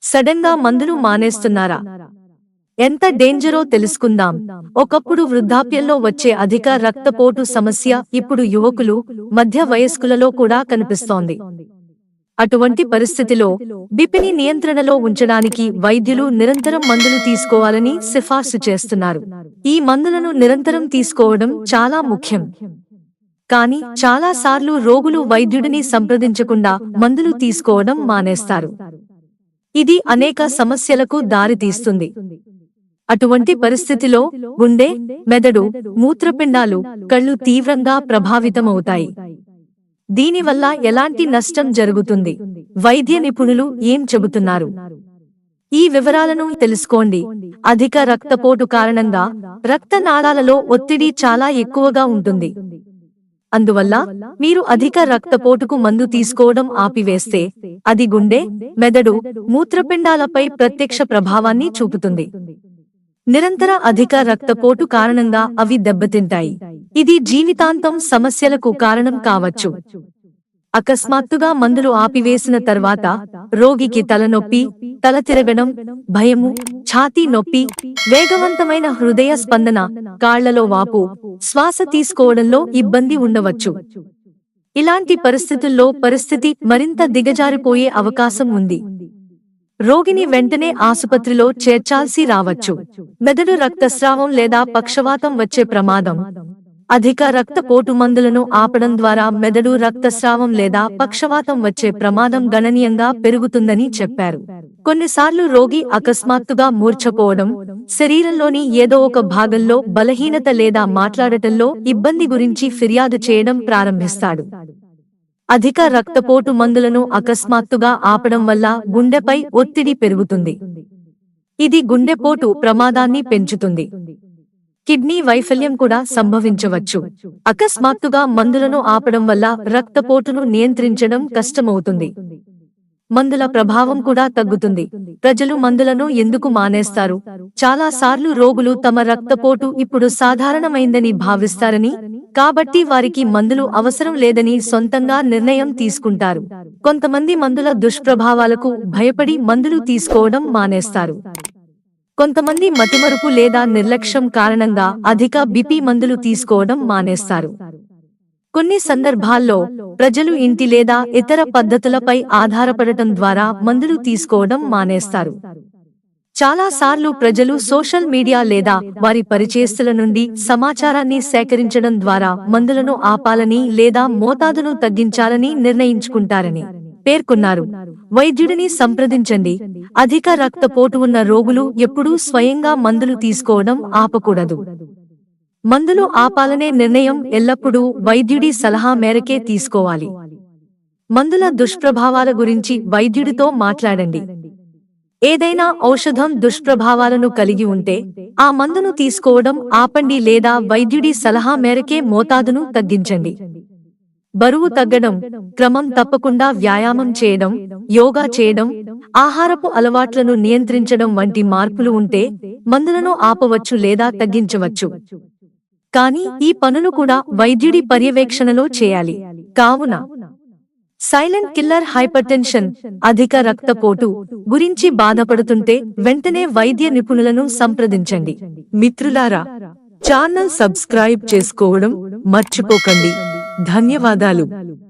Sudden గా మందులు మానేస్తున్నారా? ఎంత డేంజరో తెలుసుకుందాం. ఒకప్పుడు వృద్ధాప్యంలో వచ్చే అధిక రక్తపోటు సమస్య ఇప్పుడు యువకులు, మధ్య వయస్కులలో కూడా కనిపిస్తోంది. అటువంటి పరిస్థితిలో బీపీని నియంత్రణలో ఉంచడానికి వైద్యులు నిరంతరం మందులు తీసుకోవాలని సిఫార్సు చేస్తున్నారు. ఈ మందులను నిరంతరం తీసుకోవడం చాలా ముఖ్యం. కానీ చాలా సార్లు రోగులు వైద్యుడిని సంప్రదించకుండా మందులు తీసుకోవడం మానేస్తారు. ఇది అనేక సమస్యలకు దారితీస్తుంది. అటువంటి పరిస్థితిలో గుండె, మెదడు, మూత్రపిండాలు, కళ్ళు తీవ్రంగా ప్రభావితమవుతాయి. దీనివల్ల ఎలాంటి నష్టం జరుగుతుంది? వైద్య నిపుణులు ఏం చెబుతున్నారు? ఈ వివరాలను తెలుసుకోండి. అధిక రక్తపోటు కారణంగా రక్తనాళాలలో ఒత్తిడి చాలా ఎక్కువగా ఉంటుంది. అందువల్ల మీరు అధిక రక్తపోటుకు మందు తీసుకోవడం ఆపివేస్తే అది గుండె, మెదడు, మూత్రపిండాలపై ప్రత్యక్ష ప్రభావాన్ని చూపుతుంది. నిరంతర అధిక రక్తపోటు కారణంగా అవి దెబ్బతింటాయి. ఇది జీవితాంతం సమస్యలకు కారణం కావచ్చు. అకస్మాత్తుగా మందులు ఆపివేసిన తర్వాత రోగికి తలనొప్పి, తల తిరగడం, భయము, ఛాతీ నొప్పి, వేగవంతమైన హృదయ స్పందన, కాళ్లలో వాపు, శ్వాస తీసుకోవడంలో ఇబ్బంది ఉండవచ్చు. ఇలాంటి పరిస్థితుల్లో పరిస్థితి మరింత దిగజారిపోయే అవకాశం ఉంది. రోగిని వెంటనే ఆసుపత్రిలో చేర్చాల్సి రావచ్చు. మెదడు రక్తస్రావం లేదా పక్షవాతం వచ్చే ప్రమాదం. అధిక రక్తపోటు మందులను ఆపడం ద్వారా మెదడు రక్తస్రావం లేదా పక్షవాతం వచ్చే ప్రమాదం గణనీయంగా పెరుగుతుందని చెప్పారు. కొన్నిసార్లు రోగి అకస్మాత్తుగా మూర్ఛపోవడం, శరీరంలోని ఏదో ఒక భాగంలో బలహీనత లేదా మాట్లాడటంలో ఇబ్బంది గురించి ఫిర్యాదు చేయడం ప్రారంభిస్తాడు. అధిక రక్తపోటు మందులను అకస్మాత్తుగా ఆపడం వల్ల గుండెపై ఒత్తిడి పెరుగుతుంది. ఇది గుండెపోటు ప్రమాదాన్ని పెంచుతుంది. కిడ్నీ వైఫల్యం కూడా సంభవించవచ్చు. అకస్మాత్తుగా మందులను ఆపడం వల్ల రక్తపోటును నియంత్రించడం కష్టమవుతుంది. మందుల ప్రభావం కూడా తగ్గుతుంది. ప్రజలు మందులను ఎందుకు మానేస్తారు? చాలా సార్లు రోగులు తమ రక్తపోటు ఇప్పుడు సాధారణమైందని భావిస్తారని, కాబట్టి వారికి మందులు అవసరం లేదని సొంతంగా నిర్ణయం తీసుకుంటారు. కొంతమంది మందుల దుష్ప్రభావాలకు భయపడి మందులు తీసుకోవడం మానేస్తారు. కొంతమంది మతిమరుపు లేదా నిర్లక్ష్యం కారణంగా అధిక బీపీ మందులు తీసుకోవడం మానేస్తారు. కొన్ని సందర్భాల్లో ప్రజలు ఇంటి లేదా ఇతర పద్ధతులపై ఆధారపడటం ద్వారా మందులు తీసుకోవడం మానేస్తారు. చాలా సార్లు ప్రజలు సోషల్ మీడియా లేదా వారి పరిచయస్తుల నుండి సమాచారాన్ని సేకరించడం ద్వారా మందులను ఆపాలని లేదా మోతాదును తగ్గించాలని నిర్ణయించుకుంటారని పేర్కొన్నారు. వైద్యుడిని సంప్రదించండి. అధిక రక్తపోటు ఉన్న రోగులు ఎప్పుడూ స్వయంగా మందులు తీసుకోవడం ఆపకూడదు. మందులు ఆపాలనే నిర్ణయం ఎల్లప్పుడూ వైద్యుడి సలహా మేరకే తీసుకోవాలి. మందుల దుష్ప్రభావాల గురించి వైద్యుడితో మాట్లాడండి. ఏదైనా ఔషధం దుష్ప్రభావాలను కలిగి ఉంటే ఆ మందును తీసుకోవడం ఆపండి లేదా వైద్యుడి సలహా మేరకే మోతాదును తగ్గించండి. బరువు తగ్గడం, క్రమం తప్పకుండా వ్యాయామం చేయడం, యోగా చేయడం, ఆహారపు అలవాట్లను నియంత్రించడం వంటి మార్పులు ఉంటే మందులను ఆపవచ్చు లేదా తగ్గించవచ్చు. కానీ ఈ పనులు కూడా వైద్యుడి పర్యవేక్షణలో చేయాలి. కావున సైలెంట్ కిల్లర్ హైపర్టెన్షన్, అధిక రక్తపోటు గురించి బాధపడుతుంటే వెంటనే వైద్య నిపుణులను సంప్రదించండి. మిత్రులారా, ఛానల్ సబ్స్క్రైబ్ చేసుకోవడం మర్చిపోకండి. ధన్యవాదాలు.